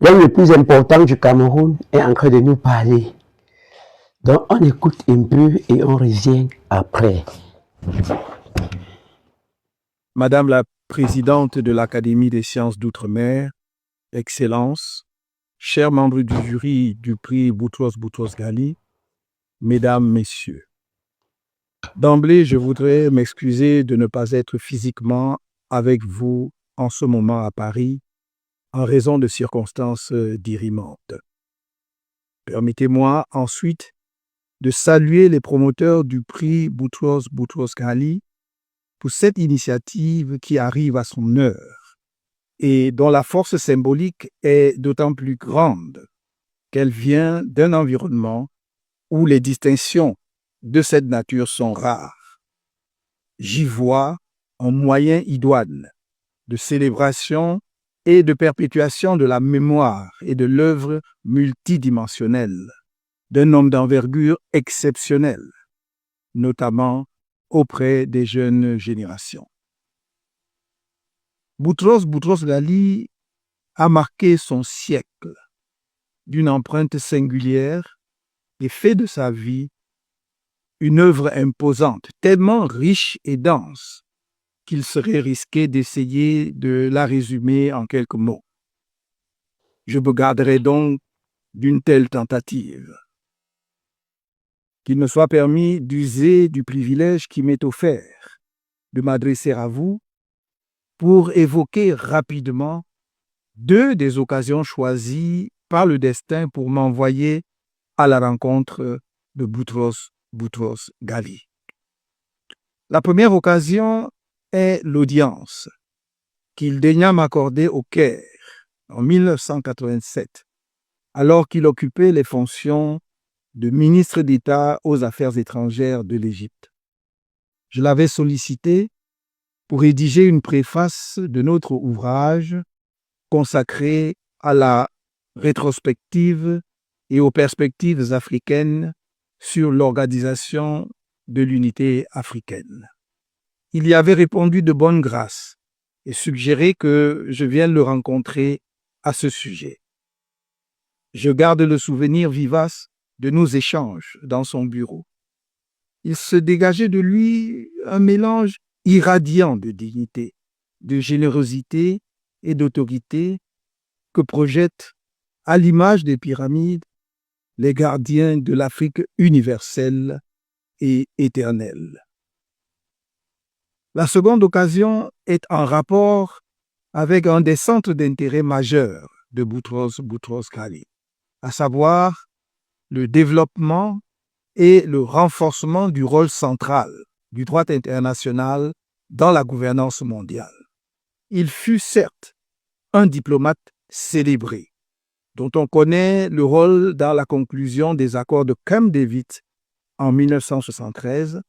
L'homme le plus important du Cameroun est en train de nous parler. Donc on écoute un peu et on revient après. Madame la présidente de l'Académie des sciences d'outre-mer, Excellences, chers membres du jury du prix Boutros-Boutros-Ghali, Mesdames, Messieurs. D'emblée, je voudrais m'excuser de ne pas être physiquement avec vous en ce moment à Paris en raison de circonstances dirimantes. Permettez-moi ensuite de saluer les promoteurs du prix Boutros-Boutros-Ghali pour cette initiative qui arrive à son heure et dont la force symbolique est d'autant plus grande qu'elle vient d'un environnement où les distinctions de cette nature sont rares. J'y vois un moyen idoine de célébration et de perpétuation de la mémoire et de l'œuvre multidimensionnelle d'un homme d'envergure exceptionnelle, notamment auprès des jeunes générations. Boutros-Boutros-Ghali a marqué son siècle d'une empreinte singulière et fait de sa vie une œuvre imposante, tellement riche et dense qu'il serait risqué d'essayer de la résumer en quelques mots. Je me garderai donc d'une telle tentative. Qu'il me soit permis d'user du privilège qui m'est offert de m'adresser à vous pour évoquer rapidement deux des occasions choisies par le destin pour m'envoyer à la rencontre de Boutros-Boutros-Ghali. La première occasion est l'audience qu'il daigna m'accorder au Caire en 1987, alors qu'il occupait les fonctions de ministre d'État aux Affaires étrangères de l'Égypte. Je l'avais sollicité pour rédiger une préface de notre ouvrage consacré à la rétrospective et aux perspectives africaines sur l'organisation de l'unité africaine. Il y avait répondu de bonne grâce et suggéré que je vienne le rencontrer à ce sujet. Je garde le souvenir vivace de nos échanges dans son bureau. Il se dégageait de lui un mélange irradiant de dignité, de générosité et d'autorité que projettent, à l'image des pyramides, les gardiens de l'Afrique universelle et éternelle. La seconde occasion est en rapport avec un des centres d'intérêt majeurs de Boutros-Boutros-Ghali, à savoir le développement et le renforcement du rôle central du droit international dans la gouvernance mondiale. Il fut certes un diplomate célébré, dont on connaît le rôle dans la conclusion des accords de Camp David en 1973,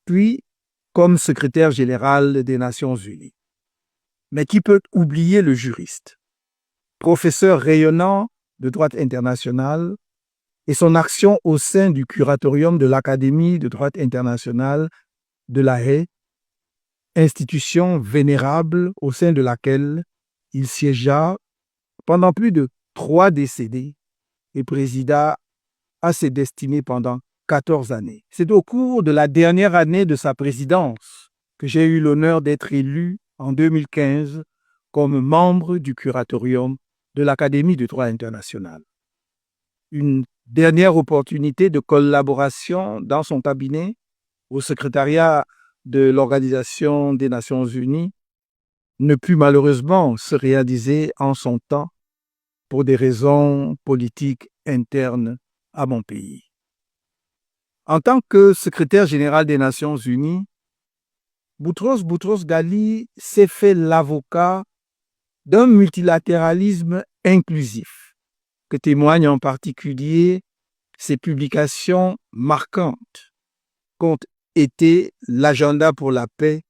puis comme secrétaire général des Nations Unies. Mais qui peut oublier le juriste, professeur rayonnant de droit international, et son action au sein du curatorium de l'Académie de droit international de La Haye, institution vénérable au sein de laquelle il siégea pendant plus de 3 décennies et présida à ses destinées pendant 14 années. C'est au cours de la dernière année de sa présidence que j'ai eu l'honneur d'être élu en 2015 comme membre du curatorium de l'Académie de droit international. Une dernière opportunité de collaboration dans son cabinet au secrétariat de l'Organisation des Nations Unies ne put malheureusement se réaliser en son temps pour des raisons politiques internes à mon pays. En tant que secrétaire général des Nations Unies, Boutros-Boutros-Ghali s'est fait l'avocat d'un multilatéralisme inclusif, que témoignent en particulier ses publications marquantes qu'ont été l'agenda pour la paix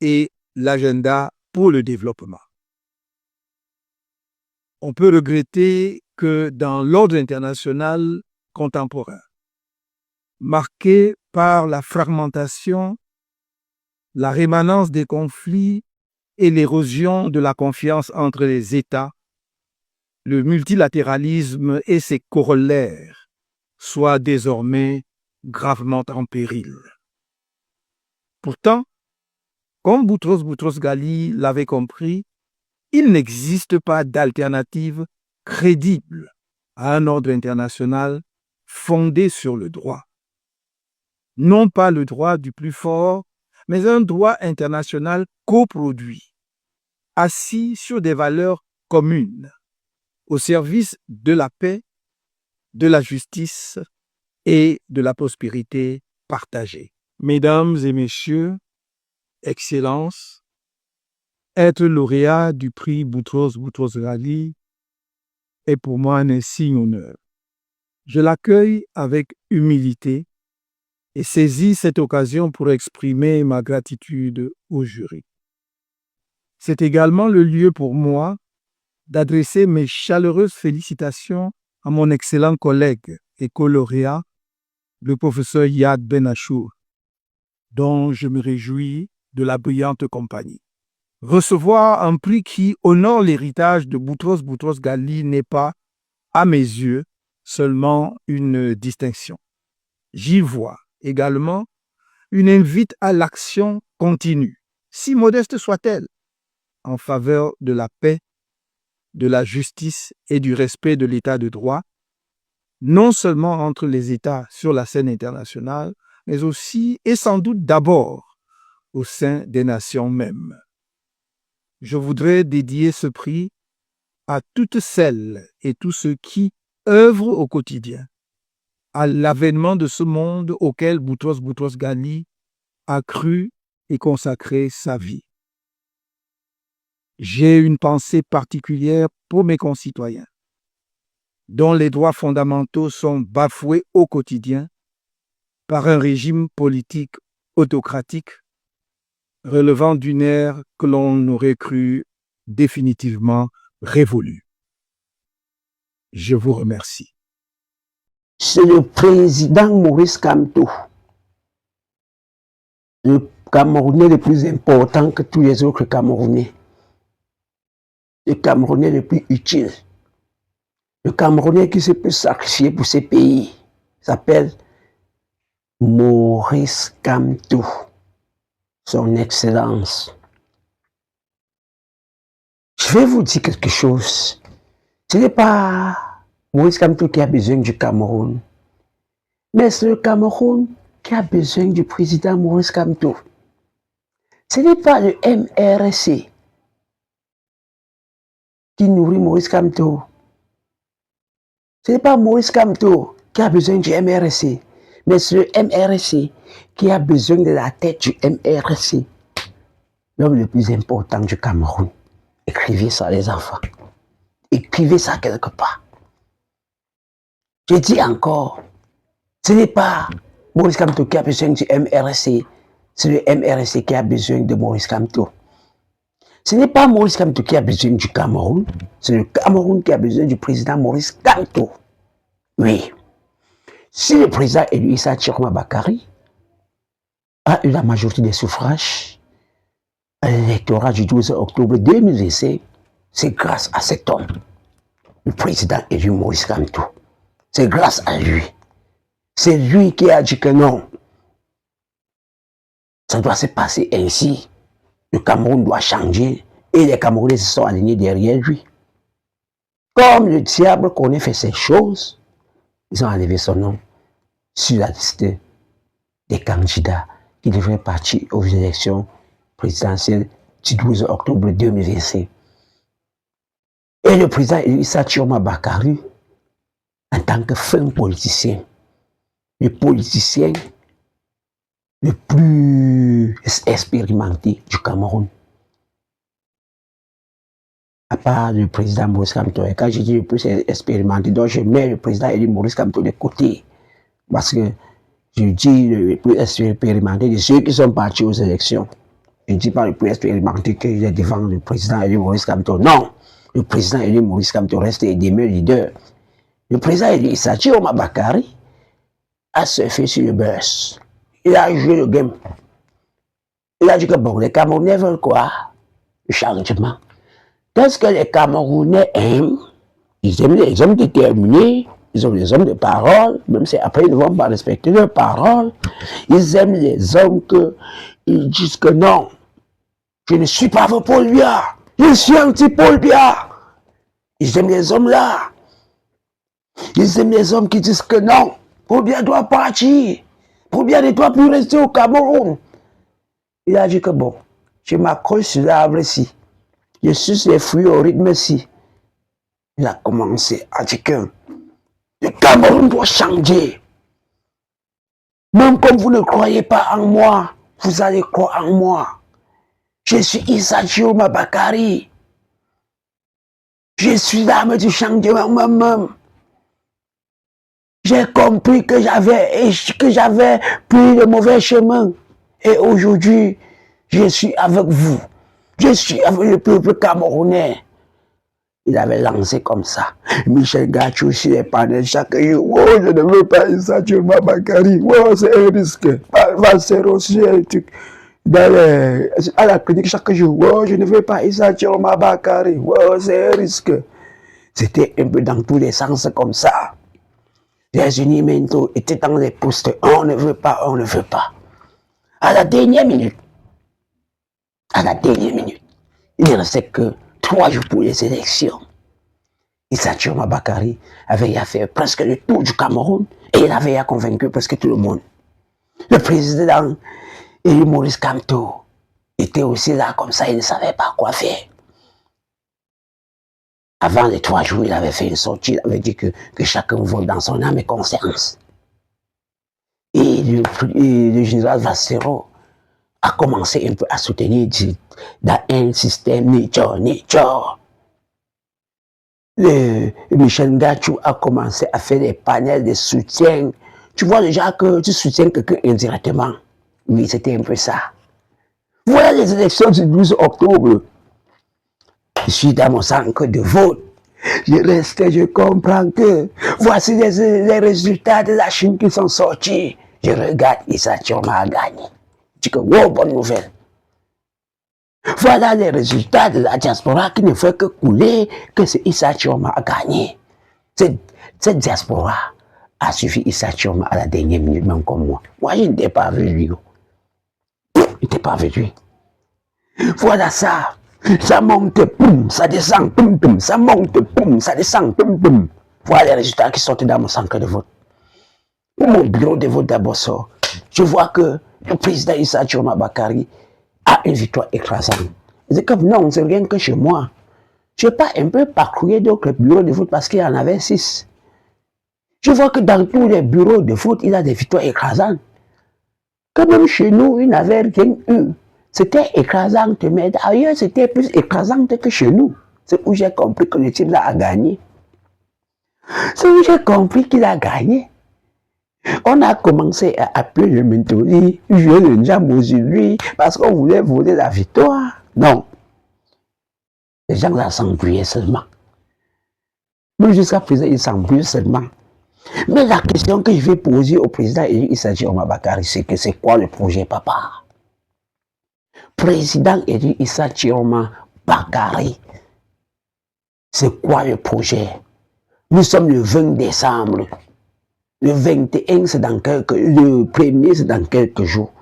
et l'agenda pour le développement. On peut regretter que dans l'ordre international contemporain, marqué par la fragmentation, la rémanence des conflits et l'érosion de la confiance entre les États, le multilatéralisme et ses corollaires soient désormais gravement en péril. Pourtant, comme Boutros-Boutros-Ghali l'avait compris, il n'existe pas d'alternative crédible à un ordre international fondé sur le droit. Non pas le droit du plus fort, mais un droit international coproduit, assis sur des valeurs communes, au service de la paix, de la justice et de la prospérité partagée. Mesdames et messieurs, Excellences, être lauréat du prix Boutros-Boutros-Ghali est pour moi un insigne honneur. Je l'accueille avec humilité et saisis cette occasion pour exprimer ma gratitude au jury. C'est également le lieu pour moi d'adresser mes chaleureuses félicitations à mon excellent collègue et co-lauréat, le professeur Yad Ben Achour, dont je me réjouis de la brillante compagnie. Recevoir un prix qui honore l'héritage de Boutros-Boutros-Ghali n'est pas, à mes yeux, seulement une distinction. J'y vois également une invite à l'action continue, si modeste soit-elle, en faveur de la paix, de la justice et du respect de l'état de droit, non seulement entre les États sur la scène internationale, mais aussi et sans doute d'abord au sein des nations mêmes. Je voudrais dédier ce prix à toutes celles et tous ceux qui œuvrent au quotidien à l'avènement de ce monde auquel Boutros-Boutros-Ghali a cru et consacré sa vie. J'ai une pensée particulière pour mes concitoyens, dont les droits fondamentaux sont bafoués au quotidien par un régime politique autocratique relevant d'une ère que l'on aurait cru définitivement révolue. Je vous remercie. C'est le président Maurice Kamto, le Camerounais le plus important que tous les autres Camerounais, le Camerounais le plus utile, le Camerounais qui se peut sacrifier pour ses pays, s'appelle Maurice Kamto, son Excellence. Je vais vous dire quelque chose. Ce n'est pas Maurice Kamto qui a besoin du Cameroun, mais c'est le Cameroun qui a besoin du président Maurice Kamto. Ce n'est pas le MRC qui nourrit Maurice Kamto. Ce n'est pas Maurice Kamto qui a besoin du MRC, mais c'est le MRC qui a besoin de la tête du MRC. L'homme le plus important du Cameroun. Écrivez ça, les enfants. Écrivez ça quelque part. Je dis encore, ce n'est pas Maurice Kamto qui a besoin du MRC, c'est le MRC qui a besoin de Maurice Kamto. Ce n'est pas Maurice Kamto qui a besoin du Cameroun, c'est le Cameroun qui a besoin du président Maurice Kamto. Oui. Si le président élu Issa Chiroma Bakary a eu la majorité des suffrages à l'électorat du 12 octobre 2025, c'est grâce à cet homme, le président élu Maurice Kamto. C'est grâce à lui. C'est lui qui a dit que non. Ça doit se passer ainsi. Le Cameroun doit changer et les Camerounais se sont alignés derrière lui. Comme le diable connaît fait ces choses, ils ont enlevé son nom sur la liste des candidats qui devraient partir aux élections présidentielles du 12 octobre 2025. Et le président Issa Chiroma Bakary, en tant que fin politicien, le politicien le plus expérimenté du Cameroun. À part le président Maurice Kamto. Et quand je dis le plus expérimenté, donc je mets le président élu Maurice Kamto de côté. Parce que je dis le plus expérimenté de ceux qui sont partis aux élections. Je ne dis pas le plus expérimenté qu'il est devant le président élu Maurice Kamto. Non, le président élu Maurice Kamto reste et demeure leader. Le président élu Issa Chiroma Bakary a surfé sur le buzz. Il a joué le game. Il a dit que bon, les Camerounais veulent quoi? Le changement. Qu'est-ce que les Camerounais aiment? Ils aiment les hommes déterminés, ils ont les hommes de parole, même si après ils ne vont pas respecter leurs paroles. Ils aiment les hommes ils disent que non, je ne suis pas votre Paul Biya, je suis anti-Paul Biya. Ils aiment les hommes là. Ils aiment les hommes qui disent que non, Paul Biya doit partir. Paul Biya ne doit plus rester au Cameroun. Il a dit que bon, je m'accroche sur l'arbre-ci. Je suce les fruits au rythme-ci. Il a commencé à dire que le Cameroun doit changer. Même comme vous ne croyez pas en moi, vous allez croire en moi. Je suis Issa Chiroma Bakary. Je suis l'âme du changement moi-même. J'ai compris que j'avais pris le mauvais chemin. Et aujourd'hui, je suis avec vous. Je suis avec le peuple camerounais. Il avait lancé comme ça. Michel Gachou sur les panels chaque jour. Oh, je ne veux pas Issa Chiroma Bakary. Oh, c'est un risque. Valser aussi un truc. À la clinique chaque jour. Oh, je ne veux pas Issa Chiroma Bakary. Oh, c'est un risque. C'était un peu dans tous les sens comme ça. Les Unimentos étaient dans les postes. On ne veut pas, on ne veut pas. À la dernière minute, il ne restait que 3 jours pour les élections. Issa Chiroma Bakary avait fait presque le tour du Cameroun et il avait convaincu presque tout le monde. Le président Maurice Kamto était aussi là comme ça, il ne savait pas quoi faire. Avant les 3 jours, il avait fait une sortie, il avait dit que chacun vote dans son âme et conscience. Et le général Vassero a commencé un peu à soutenir dans un système nature. Michel Gachou a commencé à faire des panels de soutien. Tu vois déjà que tu soutiens quelqu'un indirectement. Oui, c'était un peu ça. Voilà les élections du 12 octobre. Je suis dans mon centre de vote. Je reste et je comprends que voici les résultats de la Chine qui sont sortis. Je regarde, Issa Chiroma a gagné. Je dis que, wow, bonne nouvelle. Voilà les résultats de la diaspora qui ne fait que couler, que c'est Issa Chiroma a gagné. Cette diaspora a suivi Issa Chiroma à la dernière minute, même comme moi. Moi, je n'étais pas avec lui. Je n'étais pas avec lui. Voilà ça. Ça monte, boum, ça descend, boum, boum, ça monte, boum, ça descend, boum, boum. Voilà les résultats qui sortent dans mon centre de vote. Pour mon bureau de vote d'abord sort, je vois que le président Issa Chiroma Bakary a une victoire écrasante. C'est comme non, c'est rien que chez moi. Je n'ai pas un peu parcouru d'autres bureaux de vote parce qu'il y en avait 6. Je vois que dans tous les bureaux de vote, il y a des victoires écrasantes. Que même chez nous, il n'avait rien eu. C'était écrasante, mais ailleurs, c'était plus écrasante que chez nous. C'est où j'ai compris que le type là a gagné. C'est où j'ai compris qu'il a gagné. On a commencé à appeler le Mentoli, jouer le Njam aujourd'hui, parce qu'on voulait voler la victoire. Non. Les gens là s'embrouillaient seulement. Même jusqu'à présent, ils s'embrouillent seulement. Mais la question que je vais poser au président Issa Chiroma Bakary, c'est que c'est quoi le projet, papa? Président Issa Chiroma Bakary, c'est quoi le projet? Nous sommes le 20 décembre. Le 21, c'est dans le 1er, c'est dans quelques jours.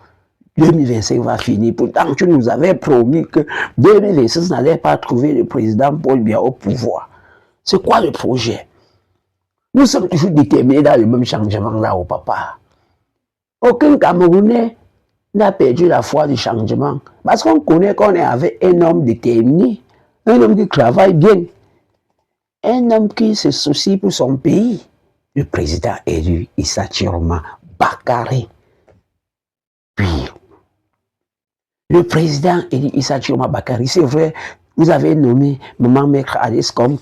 2025 va finir. Pourtant, tu nous avais promis que 2026 n'allait pas trouver le président Paul Biya au pouvoir. C'est quoi le projet? Nous sommes toujours déterminés dans le même changement là, au papa. Aucun Camerounais n'a perdu la foi du changement. Parce qu'on connaît qu'on est avec un homme déterminé, un homme qui travaille bien, un homme qui se soucie pour son pays. Le président élu Issa Chiroma Bakary. Puis, le président élu Issa Chiroma Bakary, c'est vrai, vous avez nommé Maman Maître Alice comme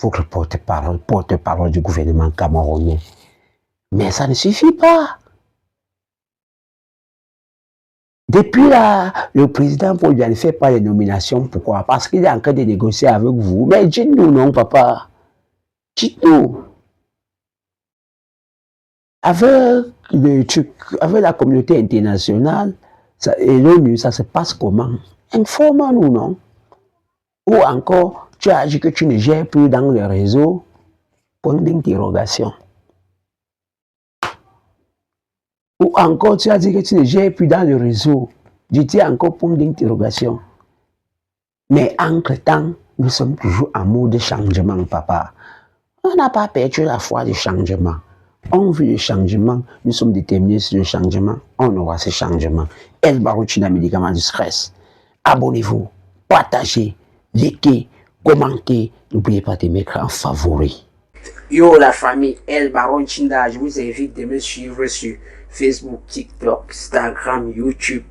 votre porte-parole du gouvernement camerounais. Mais ça ne suffit pas. Depuis là, le président Paul Biya ne fait pas les nominations. Pourquoi? Parce qu'il est en train de négocier avec vous. Mais dites-nous non, papa. Dites-nous. Avec la communauté internationale et l'ONU, ça se passe comment? Informe-nous, non? Ou encore, tu as dit que tu ne gères plus dans les réseaux. Point d'interrogation. Ou encore, tu as dit que tu ne gères plus dans le réseau. Je dis encore point d'interrogation. Mais entre-temps, nous sommes toujours en mode changement, papa. On n'a pas perdu la foi du changement. On veut le changement, nous sommes déterminés sur le changement, on aura ce changement. El Barouchina, médicament du stress. Abonnez-vous, partagez, likez, commentez. N'oubliez pas de mettre en favori. Yo la famille El Baron Chinda, je vous invite de me suivre sur Facebook, TikTok, Instagram, YouTube.